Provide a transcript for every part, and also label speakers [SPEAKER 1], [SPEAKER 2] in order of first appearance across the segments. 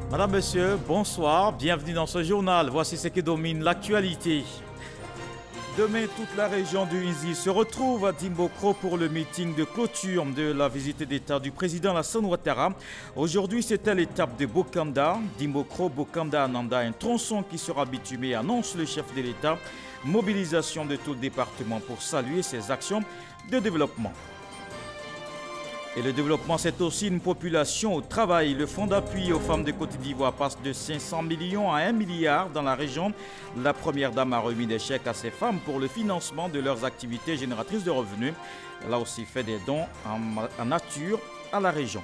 [SPEAKER 1] Madame, Monsieur, bonsoir, bienvenue dans ce journal. Voici ce qui domine l'actualité. Demain, toute la région du Nzi se retrouve à Dimbokro pour le meeting de clôture de la visite d'État du président Alassane Ouattara. Aujourd'hui, c'était l'étape de Bokanda. Dimbokro, Bokanda, Ananda, un tronçon qui sera bitumé, annonce le chef de l'État. Mobilisation de tout le département pour saluer ces actions de développement. Et le développement, c'est aussi une population au travail. Le fonds d'appui aux femmes de Côte d'Ivoire passe de 500 millions à 1 milliard dans la région. La première dame a remis des chèques à ces femmes pour le financement de leurs activités génératrices de revenus. Elle a aussi fait des dons en nature à la région.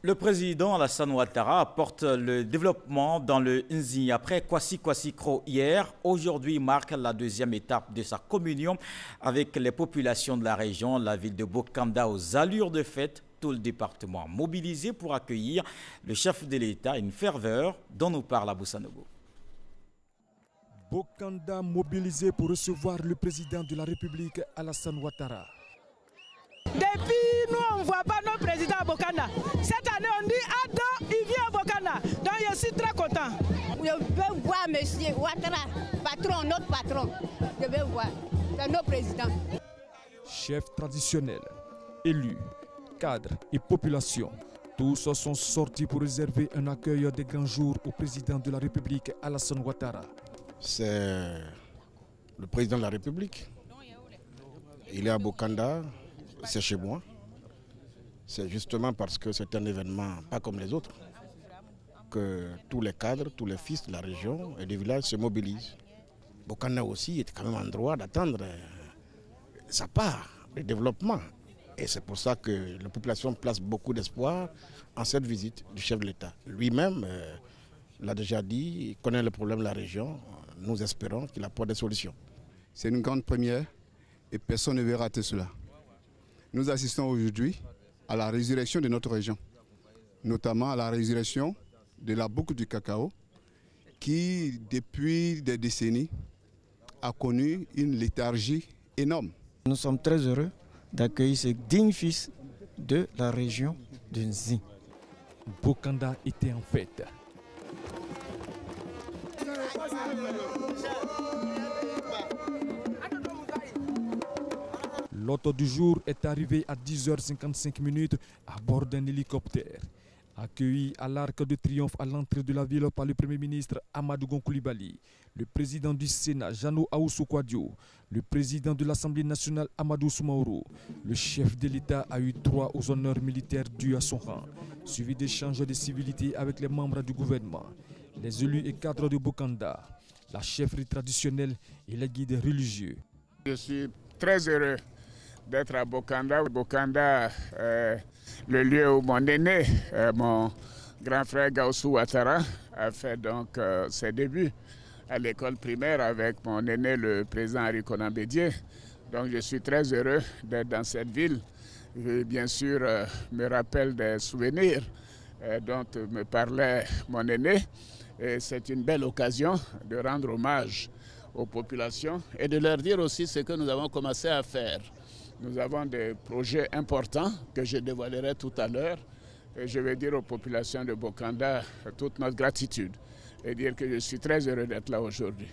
[SPEAKER 1] Le président Alassane Ouattara apporte le développement dans le Nzi après Kwasi Kro hier. Aujourd'hui marque la deuxième étape de sa communion avec les populations de la région, la ville de Bokanda aux allures de fête. Tout le département mobilisé pour accueillir le chef de l'État, une ferveur dont nous parle Abou Sanogo.
[SPEAKER 2] Bokanda mobilisé pour recevoir le président de la République Alassane Ouattara.
[SPEAKER 3] Depuis nous, on ne voit pas nos présidents à Bokanda. Cette année, on dit Adam, il vient à Bokanda. Donc, je suis très content.
[SPEAKER 4] Je veux voir M. Ouattara, patron, notre patron. Je veux voir. C'est nos présidents.
[SPEAKER 2] Chefs traditionnels, élus, cadres et population, tous sont sortis pour réserver un accueil des grands jours au président de la République Alassane Ouattara.
[SPEAKER 5] C'est le président de la République. Il est à Bokanda. C'est chez moi. C'est justement parce que c'est un événement pas comme les autres que tous les cadres, tous les fils de la région et des villages se mobilisent. Bokanda aussi est quand même en droit d'attendre sa part de développement. Et c'est pour ça que la population place beaucoup d'espoir en cette visite du chef de l'État. Lui-même l'a déjà dit, il connaît le problème de la région. Nous espérons qu'il apporte des solutions.
[SPEAKER 6] C'est une grande première et personne ne veut rater cela. Nous assistons aujourd'hui à la résurrection de notre région, notamment à la résurrection de la boucle du cacao qui, depuis des décennies, a connu une léthargie énorme.
[SPEAKER 7] Nous sommes très heureux d'accueillir ce digne fils de la région de Nzi.
[SPEAKER 2] Bokanda était en fête. L'hôte du jour est arrivé à 10h55 à bord d'un hélicoptère. Accueilli à l'Arc de Triomphe à l'entrée de la ville par le Premier ministre Amadou Gon Coulibaly, le président du Sénat Jano Ahoussou Kouadio, le président de l'Assemblée nationale Amadou Soumaoro, le chef de l'État a eu droit aux honneurs militaires dus à son rang, suivi d'échanges de civilité avec les membres du gouvernement, les élus et cadres de Bokanda, la chefferie traditionnelle et les guides religieux.
[SPEAKER 8] Je suis très heureux d'être à Bokanda. Bokanda, le lieu où mon aîné, mon grand frère Gaussou Ouattara, a fait donc ses débuts à l'école primaire avec mon aîné, le président Henri Konan Bédié. Donc je suis très heureux d'être dans cette ville. Et bien sûr, me rappelle des souvenirs dont me parlait mon aîné. Et c'est une belle occasion de rendre hommage aux populations et de leur dire aussi ce que nous avons commencé à faire. Nous avons des projets importants que je dévoilerai tout à l'heure. Et je vais dire aux populations de Bokanda toute notre gratitude et dire que je suis très heureux d'être là aujourd'hui.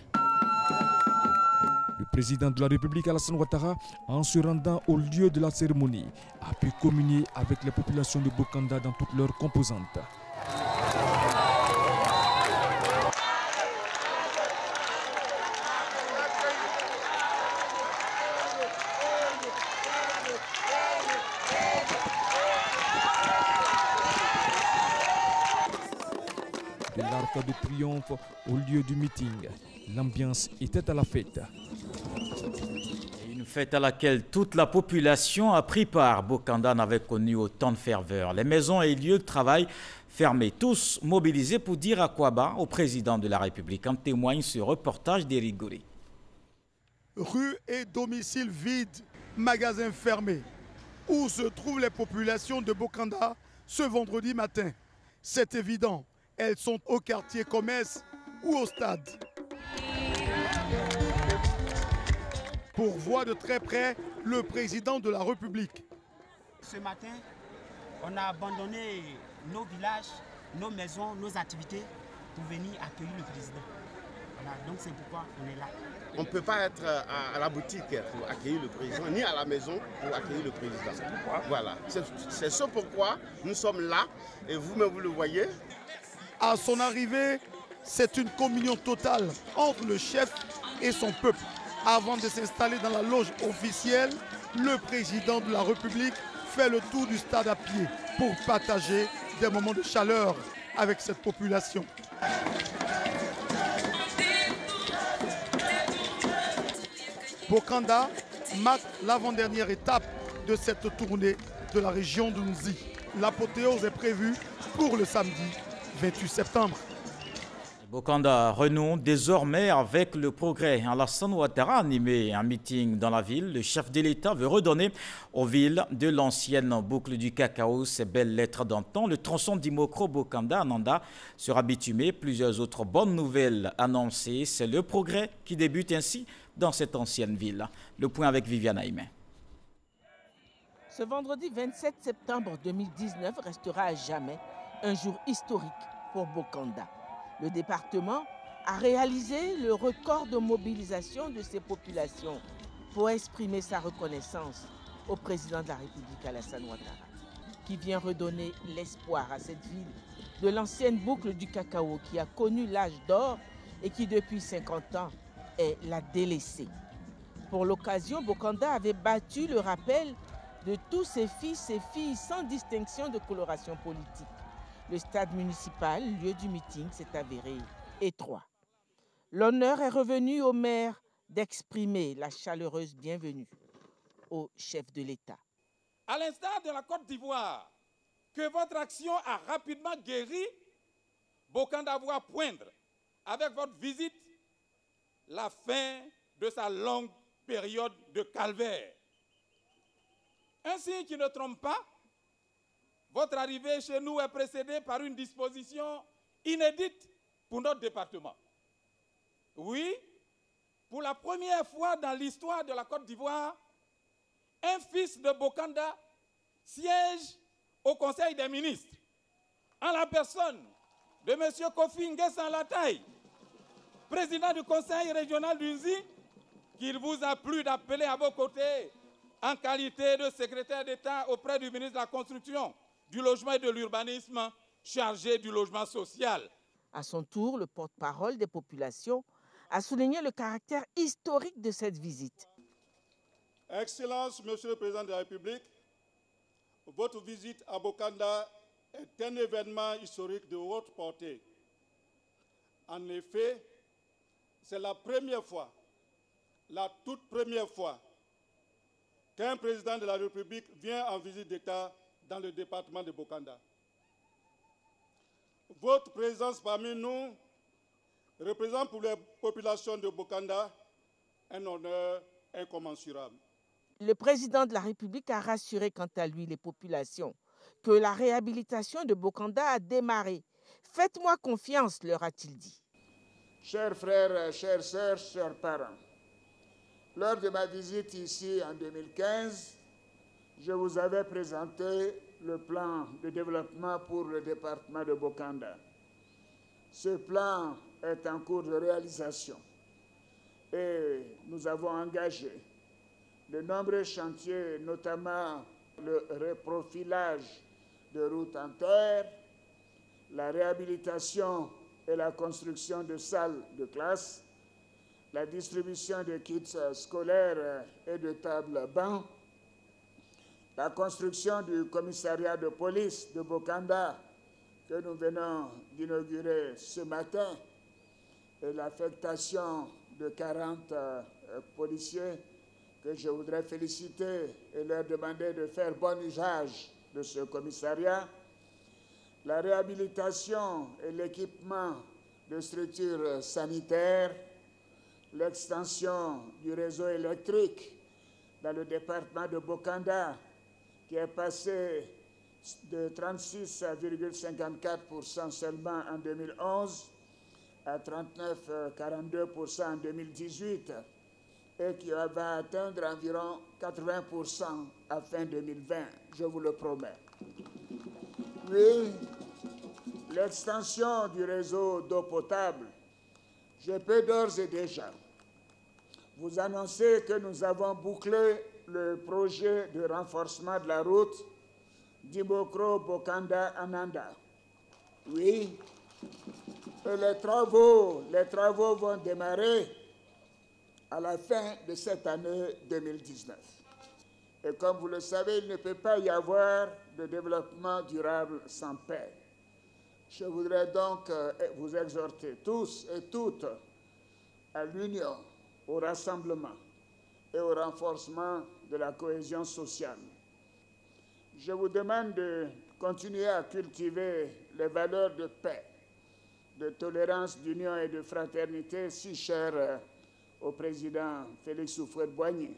[SPEAKER 2] Le président de la République Alassane Ouattara, en se rendant au lieu de la cérémonie, a pu communier avec les populations de Bokanda dans toutes leurs composantes. De l'Arc de Triomphe au lieu du meeting, l'ambiance était à la fête.
[SPEAKER 1] Une fête à laquelle toute la population a pris part. Bokanda n'avait connu autant de ferveur. Les maisons et lieux de travail fermés, tous mobilisés pour dire à quoi bas au président de la République. En témoigne ce reportage d'Éric Goury.
[SPEAKER 9] Rues et domiciles vides, magasins fermés. Où se trouvent les populations de Bokanda ce vendredi matin? C'est évident, elles sont au quartier commerce ou au stade. Pour voir de très près le président de la République.
[SPEAKER 10] Ce matin, On a abandonné nos villages, nos maisons, nos activités pour venir accueillir le président. Voilà, donc c'est pourquoi on est là.
[SPEAKER 11] On ne peut pas être à la boutique pour accueillir le président, ni à la maison pour accueillir le président. Voilà, c'est ce pourquoi nous sommes là, et vous-même vous le voyez.
[SPEAKER 9] À son arrivée, c'est une communion totale entre le chef et son peuple. Avant de s'installer dans la loge officielle, le président de la République fait le tour du stade à pied pour partager des moments de chaleur avec cette population. Bokanda marque l'avant-dernière étape de cette tournée de la région de Nzi. L'apothéose est prévue pour le samedi 28 septembre.
[SPEAKER 1] Bokanda renoue désormais avec le progrès. Alassane Ouattara a animé un meeting dans la ville. Le chef de l'État veut redonner aux villes de l'ancienne boucle du cacao ses belles lettres d'antan. Le tronçon d'Imokro Bokanda Ananda sera bitumé. Plusieurs autres bonnes nouvelles annoncées. C'est le progrès qui débute ainsi dans cette ancienne ville. Le point avec Viviane Aïmé.
[SPEAKER 12] Ce vendredi 27 septembre 2019 restera à jamais un jour historique pour Bokanda. Le département a réalisé le record de mobilisation de ses populations pour exprimer sa reconnaissance au président de la République Alassane Ouattara, qui vient redonner l'espoir à cette ville de l'ancienne boucle du cacao qui a connu l'âge d'or et qui depuis 50 ans est la délaissée. Pour l'occasion, Bokanda avait battu le rappel de tous ses fils et filles sans distinction de coloration politique. Le stade municipal, lieu du meeting, s'est avéré étroit. L'honneur est revenu au maire d'exprimer la chaleureuse bienvenue au chef de l'État.
[SPEAKER 13] À l'instar de la Côte d'Ivoire, que votre action a rapidement guéri, Bokanda voit poindre avec votre visite la fin de sa longue période de calvaire. Un signe qui ne trompe pas, votre arrivée chez nous est précédée par une disposition inédite pour notre département. Oui, pour la première fois dans l'histoire de la Côte d'Ivoire, un fils de Bokanda siège au Conseil des ministres, en la personne de M. Kofi Nguessan Lataï, président du Conseil régional d'Unzi, qu'il vous a plu d'appeler à vos côtés en qualité de secrétaire d'État auprès du ministre de la Construction, du Logement et de l'Urbanisme, chargé du logement social.
[SPEAKER 12] À son tour, le porte-parole des populations a souligné le caractère historique de cette visite.
[SPEAKER 14] Excellence, Monsieur le Président de la République, votre visite à Bokanda est un événement historique de haute portée. En effet, c'est la première fois, la toute première fois, qu'un président de la République vient en visite d'État dans le département de Bokanda. Votre présence parmi nous représente pour les populations de Bokanda un honneur incommensurable.
[SPEAKER 12] Le président de la République a rassuré quant à lui les populations que la réhabilitation de Bokanda a démarré. Faites-moi confiance, leur a-t-il dit.
[SPEAKER 8] Chers frères, chères sœurs, chers parents, lors de ma visite ici en 2015, je vous avais présenté le plan de développement pour le département de Bokanda. Ce plan est en cours de réalisation et nous avons engagé de nombreux chantiers, notamment le reprofilage de routes en terre, la réhabilitation et la construction de salles de classe, la distribution de kits scolaires et de tables bancs, la construction du commissariat de police de Bokanda que nous venons d'inaugurer ce matin et l'affectation de 40 policiers que je voudrais féliciter et leur demander de faire bon usage de ce commissariat, la réhabilitation et l'équipement de structures sanitaires, l'extension du réseau électrique dans le département de Bokanda qui est passé de 36,54% seulement en 2011 à 39,42% en 2018 et qui va atteindre environ 80% à fin 2020, je vous le promets. Oui, l'extension du réseau d'eau potable, je peux d'ores et déjà vous annoncer que nous avons bouclé le projet de renforcement de la route Dibokro-Bokanda-Ananda. Oui, et les travaux vont démarrer à la fin de cette année 2019. Et comme vous le savez, il ne peut pas y avoir de développement durable sans paix. Je voudrais donc vous exhorter tous et toutes à l'union, au rassemblement et au renforcement de la cohésion sociale. Je vous demande de continuer à cultiver les valeurs de paix, de tolérance, d'union et de fraternité si chères au président Félix Houphouët-Boigny,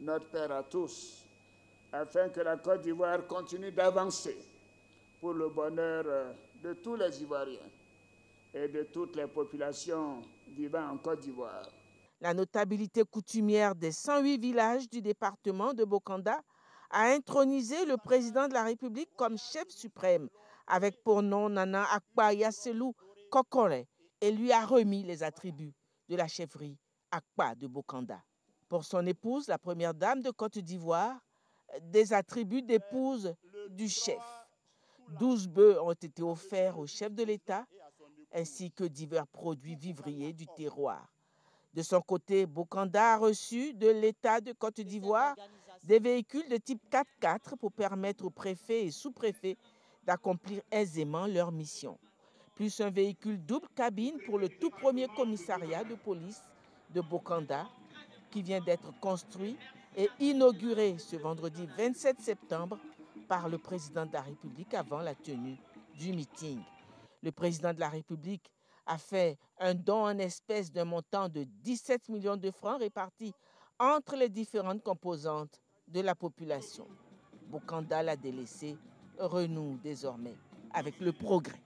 [SPEAKER 8] notre père à tous, afin que la Côte d'Ivoire continue d'avancer pour le bonheur de tous les Ivoiriens et de toutes les populations vivant en Côte d'Ivoire.
[SPEAKER 12] La notabilité coutumière des 108 villages du département de Bokanda a intronisé le président de la République comme chef suprême, avec pour nom Nana Akpa Yasselou Kokore, et lui a remis les attributs de la chefferie Akpa de Bokanda. Pour son épouse, la première dame de Côte d'Ivoire, des attributs d'épouse du chef. 12 bœufs ont été offerts au chef de l'État, ainsi que divers produits vivriers du terroir. De son côté, Bokanda a reçu de l'État de Côte d'Ivoire des véhicules de type 4x4 pour permettre aux préfets et sous-préfets d'accomplir aisément leur mission. Plus un véhicule double cabine pour le tout premier commissariat de police de Bokanda, qui vient d'être construit et inauguré ce vendredi 27 septembre par le président de la République avant la tenue du meeting. Le président de la République a fait un don en espèces d'un montant de 17 millions de francs répartis entre les différentes composantes de la population. Bokanda, la délaissée, renoue désormais avec le progrès.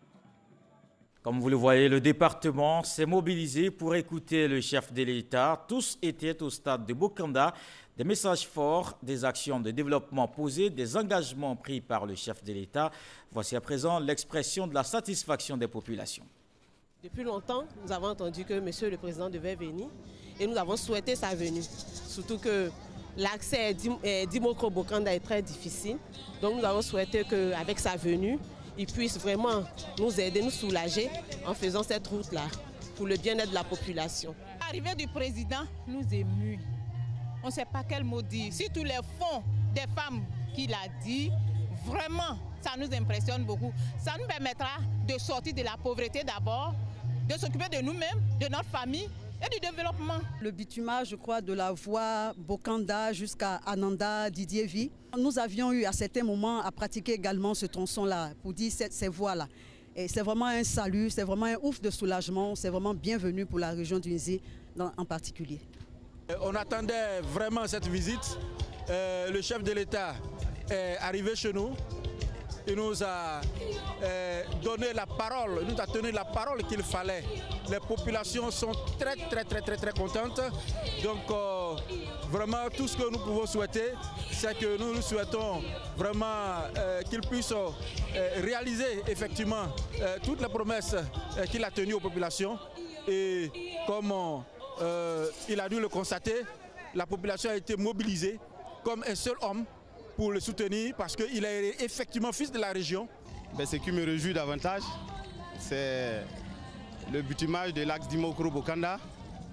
[SPEAKER 1] Comme vous le voyez, le département s'est mobilisé pour écouter le chef de l'État. Tous étaient au stade de Bokanda. Des messages forts, des actions de développement posées, des engagements pris par le chef de l'État. Voici à présent l'expression de la satisfaction des populations.
[SPEAKER 15] Depuis longtemps, nous avons entendu que M. le Président devait venir et nous avons souhaité sa venue. Surtout que l'accès à Dibokro-Bokanda est très difficile. Donc nous avons souhaité qu'avec sa venue, il puisse vraiment nous aider, nous soulager en faisant cette route-là pour le bien-être de la population.
[SPEAKER 16] L'arrivée du président nous émue. On ne sait pas quel mot dire. Si tous les fonds des femmes qu'il a dit, vraiment, ça nous impressionne beaucoup. Ça nous permettra de sortir de la pauvreté d'abord, de s'occuper de nous-mêmes, de notre famille et du développement.
[SPEAKER 17] Le bitumage, je crois, de la voie Bokanda jusqu'à Ananda, Didier-Vie. Nous avions eu à certains moments à pratiquer également ce tronçon-là, pour dire ces voies-là. Et c'est vraiment un salut, c'est vraiment un ouf de soulagement, c'est vraiment bienvenu pour la région du Nzi en particulier.
[SPEAKER 18] On attendait vraiment cette visite. Le chef de l'État est arrivé chez nous. Il nous a donné la parole, il nous a donné la parole qu'il fallait. Les populations sont très contentes. Donc vraiment tout ce que nous pouvons souhaiter, c'est que nous souhaitons vraiment qu'il puisse réaliser effectivement toutes les promesses qu'il a tenues aux populations. Et comme il a dû le constater, la population a été mobilisée comme un seul homme pour le soutenir parce qu'il est effectivement fils de la région.
[SPEAKER 19] Ce qui me réjouit davantage, c'est le bitumage de l'axe Dibokro-Bokanda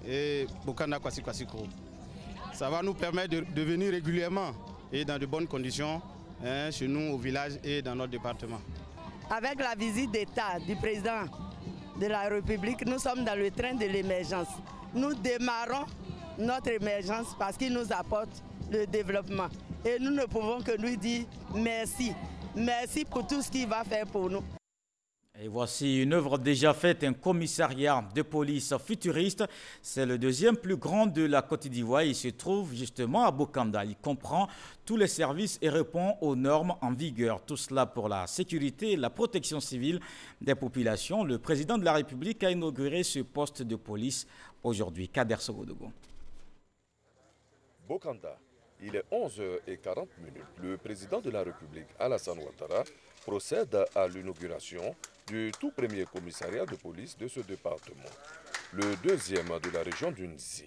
[SPEAKER 19] et Bokanda-Kwasi-Kwasi-Kro. Ça va nous permettre de venir régulièrement et dans de bonnes conditions chez nous au village et dans notre département.
[SPEAKER 20] Avec la visite d'État du président de la République, nous sommes dans le train de l'émergence. Nous démarrons notre émergence parce qu'il nous apporte le développement. Et nous ne pouvons que lui dire merci. Merci pour tout ce qu'il va faire pour nous.
[SPEAKER 1] Et voici une œuvre déjà faite, un commissariat de police futuriste. C'est le deuxième plus grand de la Côte d'Ivoire. Il se trouve justement à Bokanda. Il comprend tous les services et répond aux normes en vigueur. Tout cela pour la sécurité et la protection civile des populations. Le président de la République a inauguré ce poste de police aujourd'hui. Kader Sogodogo.
[SPEAKER 21] Bokanda. Il est 11h40. Le président de la République, Alassane Ouattara, procède à l'inauguration du tout premier commissariat de police de ce département, le deuxième de la région du Nzi,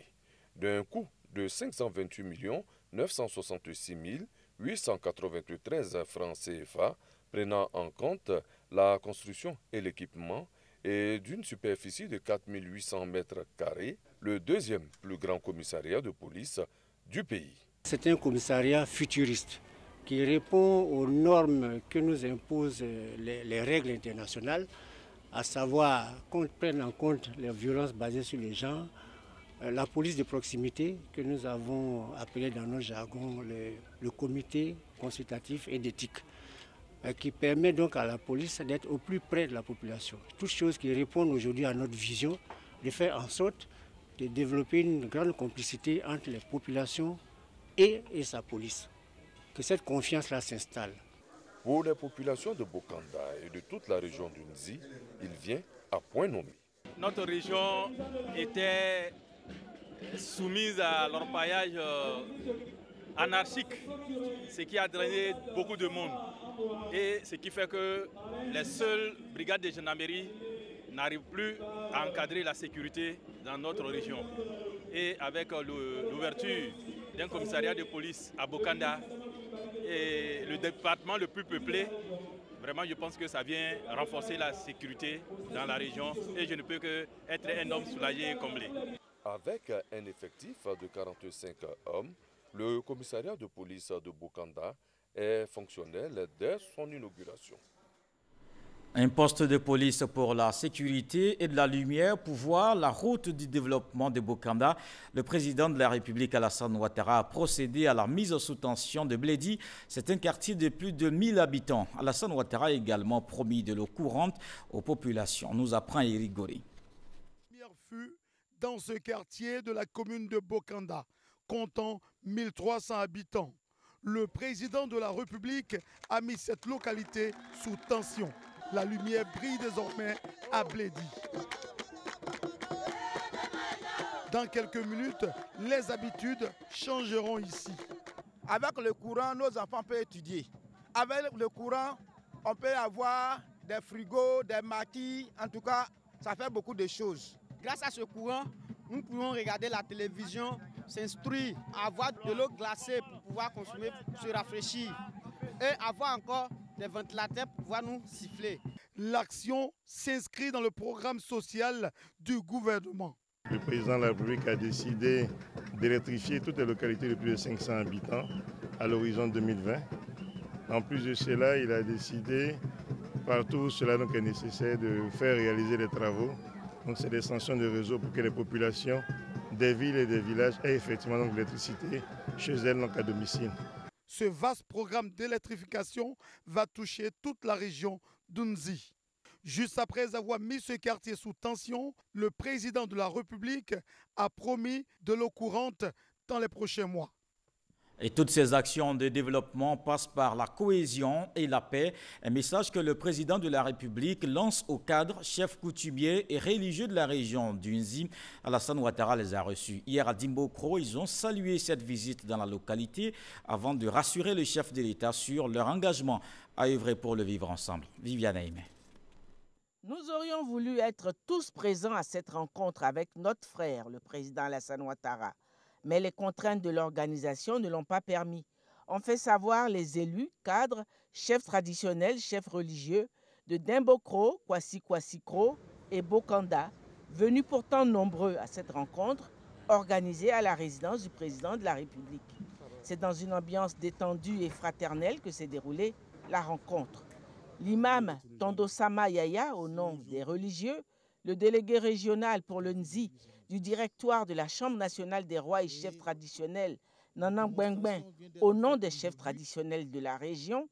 [SPEAKER 21] d'un coût de 528 966 893 francs CFA, prenant en compte la construction et l'équipement, et d'une superficie de 4 800 mètres carrés, le deuxième plus grand commissariat de police du pays.
[SPEAKER 22] C'est un commissariat futuriste qui répond aux normes que nous imposent les règles internationales, à savoir qu'on prenne en compte les violences basées sur les gens, la police de proximité que nous avons appelé dans notre jargon le comité consultatif et d'éthique, qui permet donc à la police d'être au plus près de la population. Toutes choses qui répondent aujourd'hui à notre vision de faire en sorte de développer une grande complicité entre les populations et sa police. Que cette confiance-là s'installe.
[SPEAKER 21] Pour les populations de Bokanda et de toute la région du Nzi, il vient à point nommé.
[SPEAKER 23] Notre région était soumise à l'orpaillage anarchique, ce qui a drainé beaucoup de monde. Et ce qui fait que les seules brigades de gendarmerie n'arrivent plus à encadrer la sécurité dans notre région. Et avec l'ouverture d'un commissariat de police à Bokanda, et le département le plus peuplé, vraiment je pense que ça vient renforcer la sécurité dans la région et je ne peux qu'être un homme soulagé et comblé.
[SPEAKER 21] Avec un effectif de 45 hommes, le commissariat de police de Bokanda est fonctionnel dès son inauguration.
[SPEAKER 1] Un poste de police pour la sécurité et de la lumière pour voir la route du développement de Bokanda. Le président de la République, Alassane Ouattara, a procédé à la mise sous tension de Blédi. C'est un quartier de plus de 1000 habitants. Alassane Ouattara a également promis de l'eau courante aux populations, nous apprend Eric Gori.
[SPEAKER 9] Fut dans ce quartier de la commune de Bokanda, comptant 1300 habitants. Le président de la République a mis cette localité sous tension. La lumière brille désormais à Blédi. Dans quelques minutes, les habitudes changeront ici.
[SPEAKER 24] Avec le courant, nos enfants peuvent étudier. Avec le courant, on peut avoir des frigos, des maquis. En tout cas, ça fait beaucoup de choses.
[SPEAKER 25] Grâce à ce courant, nous pouvons regarder la télévision, s'instruire, avoir de l'eau glacée pour pouvoir consommer, se rafraîchir et avoir encore des ventilateurs pour pouvoir nous siffler.
[SPEAKER 9] L'action s'inscrit dans le programme social du gouvernement.
[SPEAKER 26] Le président de la République a décidé d'électrifier toutes les localités de plus de 500 habitants à l'horizon 2020. En plus de cela, il a décidé, partout où cela donc est nécessaire, de faire réaliser les travaux. Donc c'est l'extension de réseau pour que les populations des villes et des villages aient effectivement l'électricité chez elles, donc à domicile.
[SPEAKER 9] Ce vaste programme d'électrification va toucher toute la région d'Unzi. Juste après avoir mis ce quartier sous tension, le président de la République a promis de l'eau courante dans les prochains mois.
[SPEAKER 1] Et toutes ces actions de développement passent par la cohésion et la paix, un message que le président de la République lance aux cadres, chefs coutumiers et religieux de la région d'Unzi. Alassane Ouattara les a reçus hier à Dimbokro. Ils ont salué cette visite dans la localité avant de rassurer le chef de l'État sur leur engagement à œuvrer pour le vivre ensemble. Viviane Aimé.
[SPEAKER 12] Nous aurions voulu être tous présents à cette rencontre avec notre frère, le président Alassane Ouattara. Mais les contraintes de l'organisation ne l'ont pas permis. On fait savoir les élus, cadres, chefs traditionnels, chefs religieux de Dimbokro, Kwasi-Kwasi-Kro et Bokanda, venus pourtant nombreux à cette rencontre organisée à la résidence du président de la République. C'est dans une ambiance détendue et fraternelle que s'est déroulée la rencontre. L'imam Tondosama Yaya, au nom des religieux, le délégué régional pour le Nzi du directoire de la Chambre nationale des rois et chefs traditionnels, Nana Gbengben, au nom des chefs traditionnels de la région,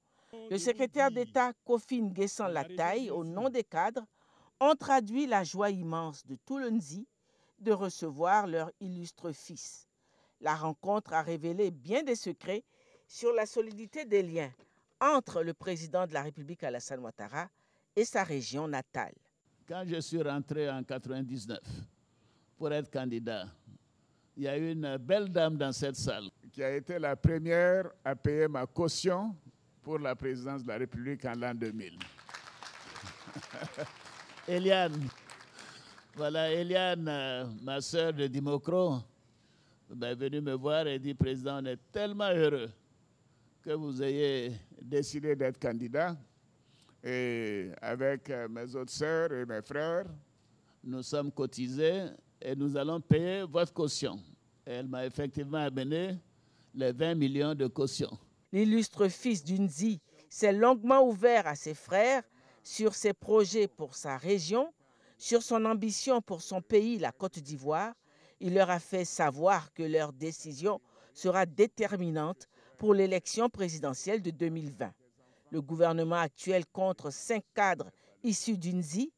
[SPEAKER 12] le secrétaire d'État Kofi Nguessan Lataille, au nom des cadres, ont traduit la joie immense de tout le Nzi de recevoir leur illustre fils. La rencontre a révélé bien des secrets sur la solidité des liens entre le président de la République Alassane Ouattara et sa région natale.
[SPEAKER 27] Quand je suis rentré en 1999 pour être candidat, il y a eu une belle dame dans cette salle
[SPEAKER 8] qui a été la première à payer ma caution
[SPEAKER 27] pour la présidence de la République en l'an 2000. Eliane, voilà, Eliane, ma sœur de Dimokro, est venue me voir et dit, Président, on est tellement heureux que vous ayez décidé d'être candidat. Et avec mes autres sœurs et mes frères, nous sommes cotisés et nous allons payer votre caution. Et elle m'a effectivement amené les 20 millions de caution.
[SPEAKER 12] L'illustre fils d'Unzi s'est longuement ouvert à ses frères sur ses projets pour sa région, sur son ambition pour son pays, la Côte d'Ivoire. Il leur a fait savoir que leur décision sera déterminante pour l'élection présidentielle de 2020. Le gouvernement actuel compte 5 cadres issus d'Unzi,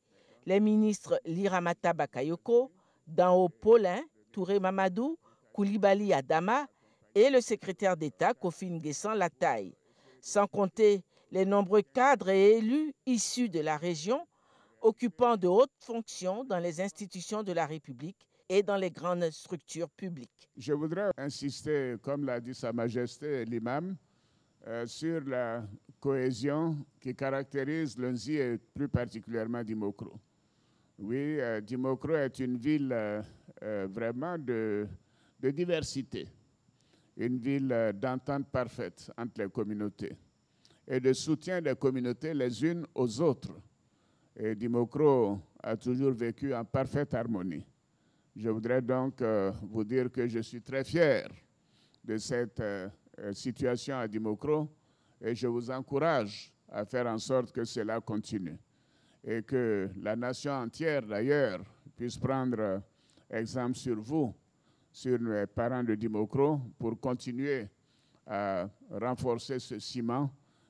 [SPEAKER 12] les ministres Liramata Bakayoko, Danho Paulin, Touré Mamadou, Koulibaly Adama et le secrétaire d'État Kofi N'Guessan Lataille, sans compter les nombreux cadres et élus issus de la région, occupant de hautes fonctions dans les institutions de la République et dans les grandes structures publiques.
[SPEAKER 27] Je voudrais insister, comme l'a dit Sa Majesté l'imam, sur la cohésion qui caractérise l'Unzi et plus particulièrement Dimokro. Oui, Dimokro est une ville vraiment de diversité, une ville d'entente parfaite entre les communautés et de soutien des communautés les unes aux autres. Et Dimokro a toujours vécu en parfaite harmonie. Je voudrais donc vous dire que je suis très fier de cette situation à Dimokro et je vous encourage à faire en sorte que cela continue et que la nation entière d'ailleurs puisse prendre exemple sur vous, sur les parents de Dimokro pour continuer à renforcer ce ciment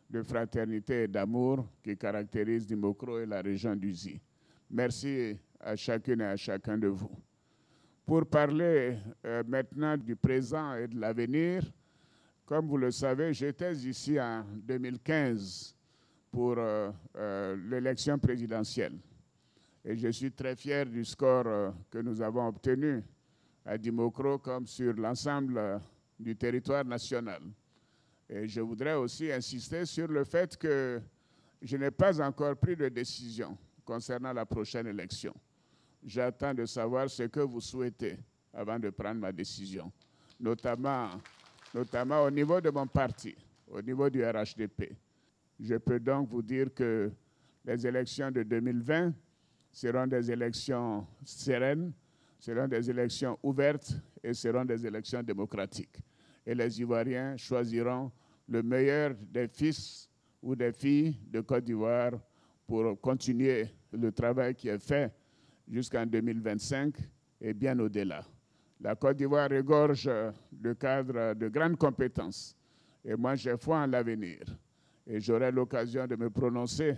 [SPEAKER 27] de fraternité et d'amour qui caractérise Dimokro et la région d'Uzi. Merci à chacune et à chacun de vous. Pour parler maintenant du présent et de l'avenir, comme vous le savez, j'étais ici en 2015 pour l'élection présidentielle. Et je suis très fier du score que nous avons obtenu à Dimokro comme sur l'ensemble du territoire national. Et je voudrais aussi insister sur le fait que je n'ai pas encore pris de décision concernant la prochaine élection. J'attends de savoir ce que vous souhaitez avant de prendre ma décision, notamment au niveau de mon parti, au niveau du RHDP. Je peux donc vous dire que les élections de 2020 seront des élections sereines, seront des élections ouvertes et seront des élections démocratiques. Et les Ivoiriens choisiront le meilleur des fils ou des filles de Côte d'Ivoire pour continuer le travail qui est fait jusqu'en 2025 et bien au-delà. La Côte d'Ivoire regorge de cadres de grandes compétences et moi j'ai foi en l'avenir. Et j'aurai l'occasion de me prononcer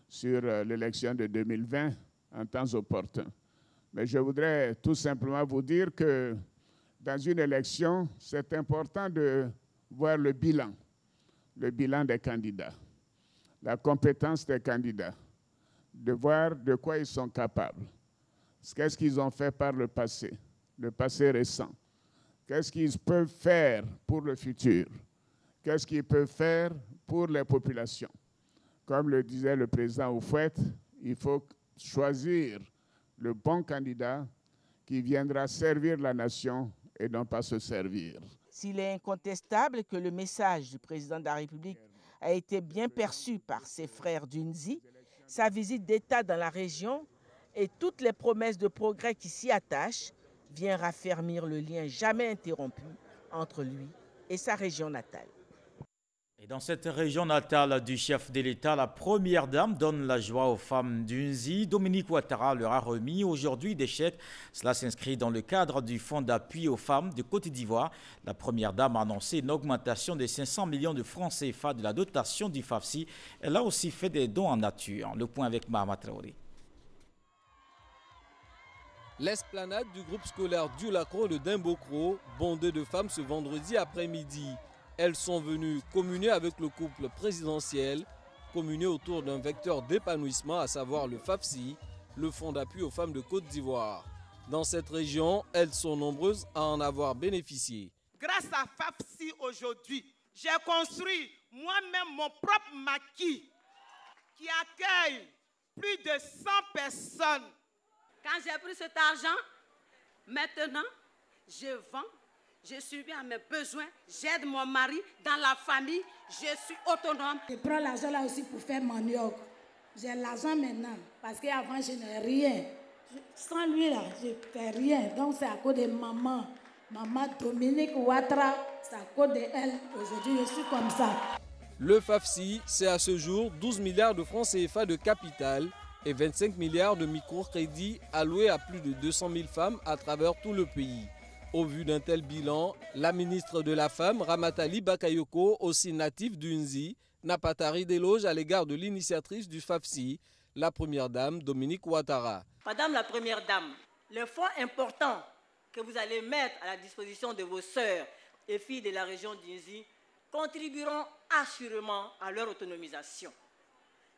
[SPEAKER 27] sur l'élection de 2020 en temps opportun. Mais je voudrais tout simplement vous dire que dans une élection, c'est important de voir le bilan des candidats, la compétence des candidats, de voir de quoi ils sont capables. Qu'est-ce qu'ils ont fait par le passé récent? Qu'est-ce qu'ils peuvent faire pour le futur? Qu'est-ce qu'ils peuvent faire pour les populations? Comme le disait le président Houphouët, il faut choisir le bon candidat qui viendra servir la nation et non pas se servir.
[SPEAKER 12] S'il est incontestable que le message du président de la République a été bien perçu par ses frères d'Unzi, sa visite d'État dans la région et toutes les promesses de progrès qui s'y attachent vient raffermir le lien jamais interrompu entre lui et sa région natale.
[SPEAKER 1] Et dans cette région natale du chef de l'État, la première dame donne la joie aux femmes d'Unzi. Dominique Ouattara leur a remis aujourd'hui des chèques. Cela s'inscrit dans le cadre du fonds d'appui aux femmes de Côte d'Ivoire. La première dame a annoncé une augmentation de 500 millions de francs CFA de la dotation du FAFSI. Elle a aussi fait des dons en nature. Le point avec Mahama Traoré.
[SPEAKER 2] L'esplanade du groupe scolaire Dieu-Lacroix de Dimbokro, bondée de femmes ce vendredi après-midi. Elles sont venues communier avec le couple présidentiel, communier autour d'un vecteur d'épanouissement, à savoir le FAFSI, le Fonds d'appui aux femmes de Côte d'Ivoire. Dans cette région, elles sont nombreuses à en avoir bénéficié.
[SPEAKER 3] Grâce à FAFSI aujourd'hui, J'ai construit moi-même mon propre maquis qui accueille plus de 100 personnes.
[SPEAKER 4] Quand j'ai pris cet argent, maintenant, je vends, je subviens à mes besoins, j'aide mon mari dans la famille, je suis autonome.
[SPEAKER 5] Je prends l'argent là aussi pour faire manioc. J'ai l'argent maintenant parce qu'avant je n'ai rien. Sans lui là, je ne fais rien. Donc c'est à cause de maman Dominique Ouattara, c'est à cause d'elle. Aujourd'hui je suis comme ça.
[SPEAKER 2] Le FAFSI, c'est à ce jour 12 milliards de francs CFA de capital et 25 milliards de microcrédits alloués à plus de 200 000 femmes à travers tout le pays. Au vu d'un tel bilan, la ministre de la Femme, Ramatali Bakayoko, aussi native d'Unzi, n'a pas tari d'éloge à l'égard de l'initiatrice du FAFSI, la première dame Dominique Ouattara.
[SPEAKER 4] Madame la première dame, les fonds importants que vous allez mettre à la disposition de vos sœurs et filles de la région d'Unzi contribueront assurément à leur autonomisation.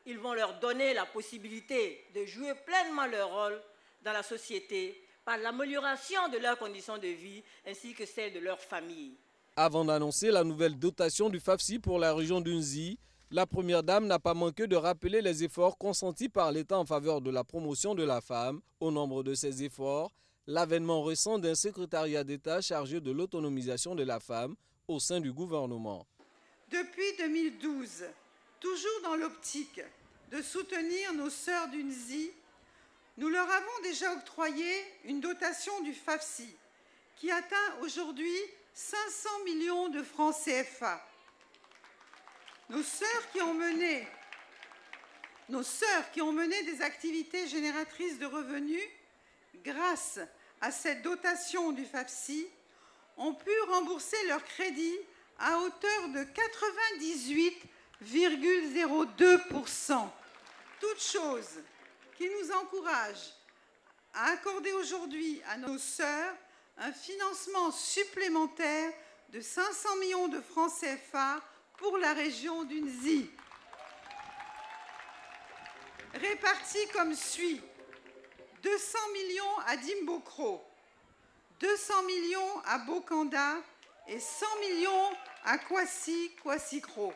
[SPEAKER 4] Ils vont leur donner la possibilité de jouer pleinement leur rôle dans la société par l'amélioration de leurs conditions de vie ainsi que celles de leur famille.
[SPEAKER 2] Avant d'annoncer la nouvelle dotation du FAFSI pour la région d'Unzi, la première dame n'a pas manqué de rappeler les efforts consentis par l'État en faveur de la promotion de la femme. Au nombre de ces efforts, l'avènement récent d'un secrétariat d'État chargé de l'autonomisation de la femme au sein du gouvernement.
[SPEAKER 6] Depuis 2012, toujours dans l'optique de soutenir nos sœurs d'Unzi, nous leur avons déjà octroyé une dotation du FAFSI qui atteint aujourd'hui 500 millions de francs CFA. Nos sœurs qui ont mené des activités génératrices de revenus, grâce à cette dotation du FAFSI, ont pu rembourser leurs crédits à hauteur de 98,02%. Toute chose qui nous encourage à accorder aujourd'hui à nos sœurs un financement supplémentaire de 500 millions de francs CFA pour la région d'Unzi. Répartis comme suit: 200 millions à Dimbokro, 200 millions à Bokanda et 100 millions à Kwasi-Kwasi-Kro.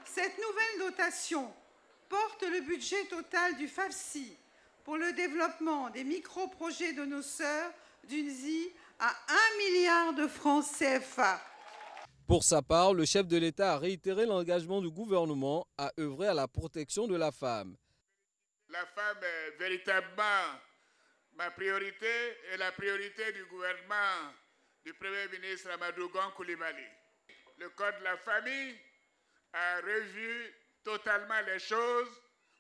[SPEAKER 6] Cette nouvelle dotation porte le budget total du FAFSI pour le développement des micro-projets de nos sœurs d'Unzi à 1 milliard de francs CFA.
[SPEAKER 2] Pour sa part, le chef de l'État a réitéré l'engagement du gouvernement à œuvrer à la protection de la femme.
[SPEAKER 27] La femme est véritablement ma priorité et la priorité du gouvernement du Premier ministre Amadou Gon Coulibaly. Le Code de la famille a revu totalement les choses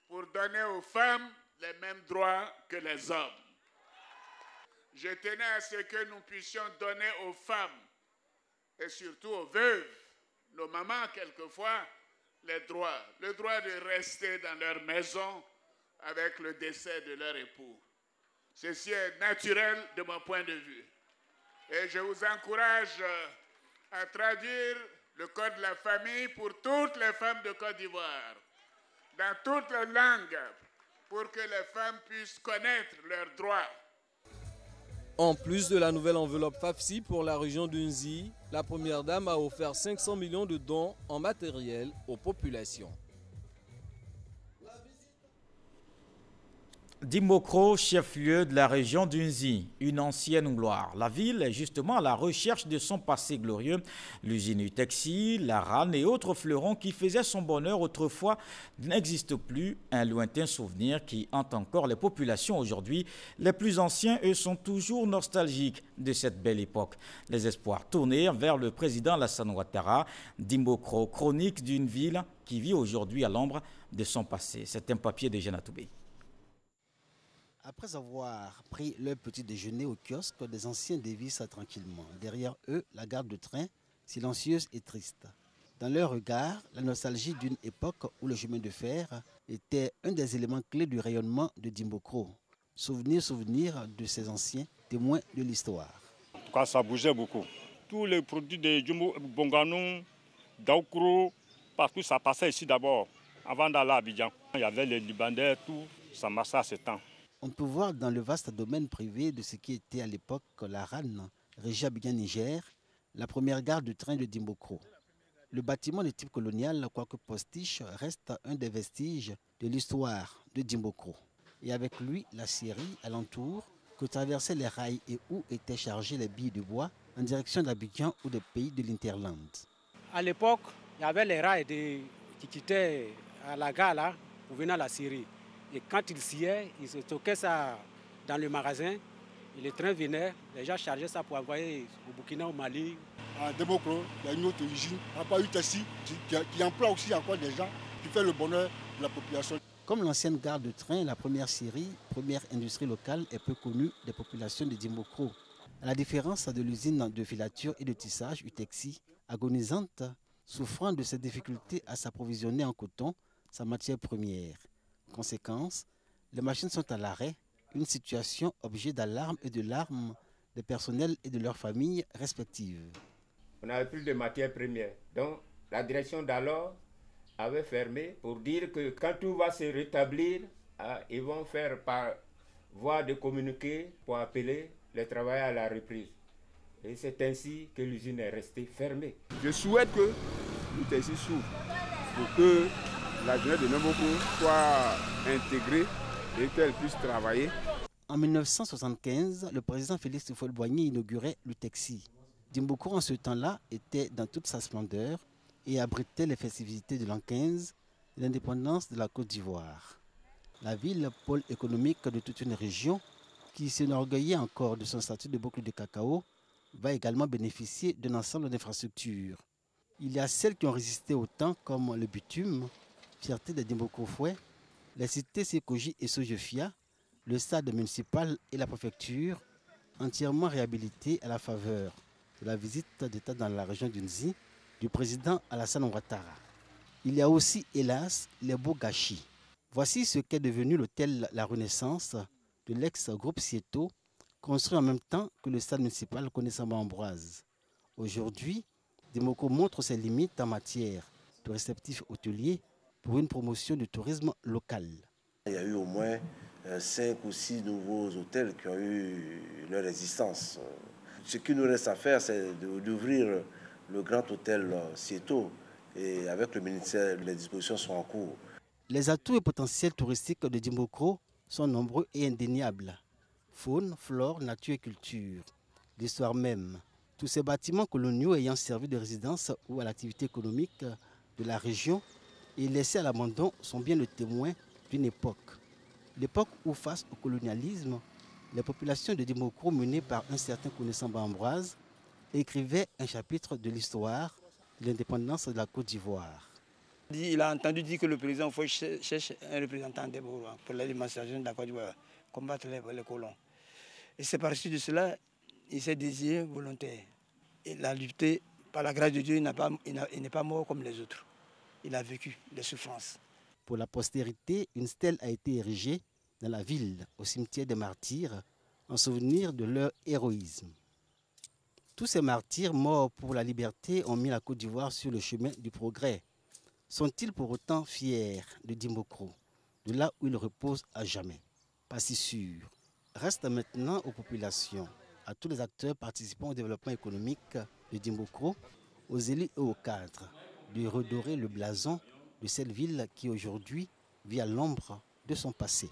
[SPEAKER 27] pour donner aux femmes les mêmes droits que les hommes. Je tenais à ce que nous puissions donner aux femmes et surtout aux veuves, nos mamans quelquefois, le droit de rester dans leur maison avec le décès de leur époux. Ceci est naturel de mon point de vue. Et je vous encourage à traduire le Code de la famille pour toutes les femmes de Côte d'Ivoire, dans toutes les langues, pour que les femmes puissent connaître leurs droits.
[SPEAKER 2] En plus de la nouvelle enveloppe FAFSI pour la région d'Unzi, la première dame a offert 500 millions de dons en matériel aux populations.
[SPEAKER 1] Dimbokro, chef-lieu de la région d'Unzi, une ancienne gloire. La ville est justement à la recherche de son passé glorieux. L'usine Utexi, la RAN et autres fleurons qui faisaient son bonheur autrefois n'existent plus. Un lointain souvenir qui hante encore les populations aujourd'hui. Les plus anciens, eux, sont toujours nostalgiques de cette belle époque. Les espoirs tournés vers le président Alassane Ouattara. Dimbokro, chronique d'une ville qui vit aujourd'hui à l'ombre de son passé. C'est un papier de Jeanne Toubé.
[SPEAKER 7] Après avoir pris leur petit déjeuner au kiosque, des anciens dévissent tranquillement. Derrière eux, la gare de train, silencieuse et triste. Dans leur regard, la nostalgie d'une époque où le chemin de fer était un des éléments clés du rayonnement de Dimbokro. Souvenir de ces anciens témoins de l'histoire.
[SPEAKER 10] Quand ça bougeait beaucoup. Tous les produits de Jumbo, Bonganou, Daoukro, partout ça passait ici d'abord, avant d'aller à Abidjan. Il y avait les Libanais, tout, ça marchait à ce temps.
[SPEAKER 7] On peut voir dans le vaste domaine privé de ce qui était à l'époque la RAN régie Abidjan Niger, la première gare de train de Dimbokro. Le bâtiment de type colonial, quoique postiche, reste un des vestiges de l'histoire de Dimbokro. Et avec lui, la scierie alentour que traversaient les rails et où étaient chargés les billes de bois en direction d'Abidjan ou des pays de l'Interland.
[SPEAKER 11] À l'époque, il y avait les rails qui quittaient à la gare là, pour venir à la scierie. Et quand ils sciaient, ils stockaient ça dans le magasin. Et les trains venaient, les gens chargeaient ça pour envoyer au Burkina, au Mali.
[SPEAKER 13] À Dimbokro, il y a une autre usine, à part UTSI, qui emploie aussi encore des gens, qui fait le bonheur de la population.
[SPEAKER 7] Comme l'ancienne gare de train, la première scierie, première industrie locale, est peu connue des populations de Dimbokro. À la différence de l'usine de filature et de tissage UTEXI, agonisante, souffrant de ses difficultés à s'approvisionner en coton, sa matière première. Conséquence, les machines sont à l'arrêt, une situation objet d'alarme et de larmes des personnels et de leurs familles respectives.
[SPEAKER 14] On n'avait plus de matière première, donc la direction d'alors avait fermé pour dire que quand tout va se rétablir, ils vont faire par voie de communiqué pour appeler les travailleurs à la reprise. Et c'est ainsi que l'usine est restée fermée.
[SPEAKER 8] Je souhaite que l'UTSI s'ouvre pour que la jeunesse de Dimbokro soit intégrée et qu'elle puisse travailler.
[SPEAKER 7] En 1975, le président Félix Houphouët-Boigny inaugurait l'UTEXI. Dimbokro en ce temps-là était dans toute sa splendeur et abritait les festivités de l'an 15 de l'indépendance de la Côte d'Ivoire. La ville, pôle économique de toute une région, qui s'enorgueillait encore de son statut de boucle de cacao, va également bénéficier d'un ensemble d'infrastructures. Il y a celles qui ont résisté au temps, comme le bitume, fierté des Dimbokro-Fouet, les cités Sekoji et Sojefia, le stade municipal et la préfecture, entièrement réhabilités à la faveur de la visite d'État dans la région du Nzi du président Alassane Ouattara. Il y a aussi, hélas, les beaux gâchis. Voici ce qu'est devenu l'hôtel La Renaissance de l'ex-groupe Sieto, construit en même temps que le stade municipal Koné-Samba-Ambroise. Aujourd'hui, Dimbokro montre ses limites en matière de réceptifs hôteliers pour une promotion du tourisme local.
[SPEAKER 15] Il y a eu au moins 5 ou 6 nouveaux hôtels qui ont eu leur existence. Ce qui nous reste à faire, c'est d'ouvrir le grand hôtel Sieto et avec le ministère, les dispositions sont en cours.
[SPEAKER 7] Les atouts et potentiels touristiques de Dimbokro sont nombreux et indéniables. Faune, flore, nature et culture. L'histoire même. Tous ces bâtiments coloniaux ayant servi de résidence ou à l'activité économique de la région et laissés à l'abandon sont bien le témoin d'une époque. L'époque où, face au colonialisme, les populations de Dimbokro menées par un certain Koné-Samba-Ambroise écrivaient un chapitre de l'histoire de l'indépendance de la Côte d'Ivoire.
[SPEAKER 11] Il a entendu dire que le président Foy cherche un représentant des Bourrois pour l'émancipation de la Côte d'Ivoire, combattre les colons. Et c'est par suite de cela, il s'est désiré volontaire. Il a lutté, par la grâce de Dieu, il n'est pas mort comme les autres. Il a vécu des souffrances.
[SPEAKER 7] Pour la postérité, une stèle a été érigée dans la ville, au cimetière des martyrs, en souvenir de leur héroïsme. Tous ces martyrs morts pour la liberté ont mis la Côte d'Ivoire sur le chemin du progrès. Sont-ils pour autant fiers de Dimbokro, de là où ils reposent à jamais? Pas si sûr. Reste maintenant aux populations, à tous les acteurs participant au développement économique de Dimbokro, aux élus et aux cadres, de redorer le blason de cette ville qui aujourd'hui vit à l'ombre de son passé.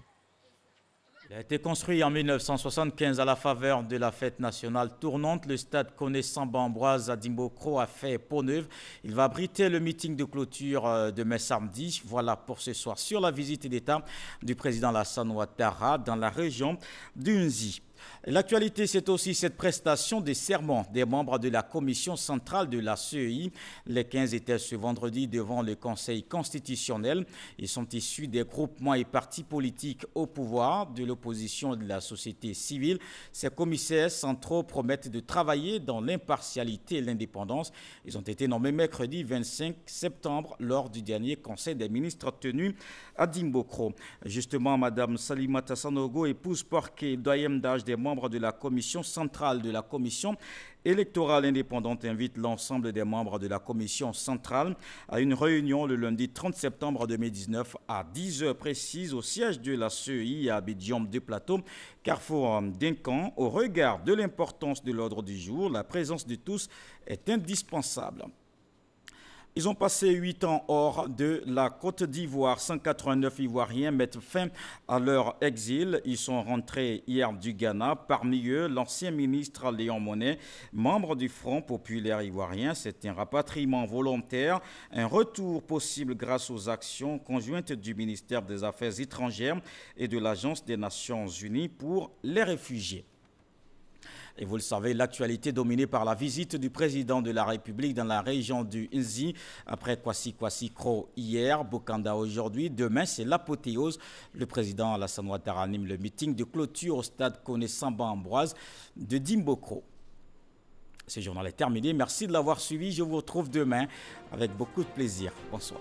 [SPEAKER 1] Il a été construit en 1975 à la faveur de la fête nationale tournante. Le stade Koné-Samba-Ambroise à Dimbokro a fait peau neuve. Il va abriter le meeting de clôture demain samedi. Voilà pour ce soir sur la visite d'État du président Alassane Ouattara dans la région du Nzi. L'actualité, c'est aussi cette prestation des serments des membres de la commission centrale de la CEI. Les 15 étaient ce vendredi devant le Conseil constitutionnel. Ils sont issus des groupements et partis politiques au pouvoir, de l'opposition et de la société civile. Ces commissaires centraux promettent de travailler dans l'impartialité et l'indépendance. Ils ont été nommés mercredi 25 septembre lors du dernier Conseil des ministres tenu à Dimbokro. Justement, Mme Salimata Sanogo, épouse Porquet, doyenne d'âge des membres de la commission centrale de la commission électorale indépendante invite l'ensemble des membres de la commission centrale à une réunion le lundi 30 septembre 2019 à 10h précises au siège de la CEI à Abidjan de Plateau, carrefour d'Incan. Au regard de l'importance de l'ordre du jour, la présence de tous est indispensable. Ils ont passé 8 ans hors de la Côte d'Ivoire. 189 Ivoiriens mettent fin à leur exil. Ils sont rentrés hier du Ghana. Parmi eux, l'ancien ministre Léon Monnet, membre du Front populaire ivoirien. C'est un rapatriement volontaire, un retour possible grâce aux actions conjointes du ministère des Affaires étrangères et de l'Agence des Nations Unies pour les réfugiés. Et vous le savez, l'actualité dominée par la visite du président de la République dans la région du Nzi, après Kwasi Kro hier, Bokanda aujourd'hui. Demain, c'est l'apothéose. Le président Alassane Ouattara anime le meeting de clôture au stade Koné-Samba Ambroise de Dimbokro. Ce journal est terminé. Merci de l'avoir suivi. Je vous retrouve demain avec beaucoup de plaisir. Bonsoir.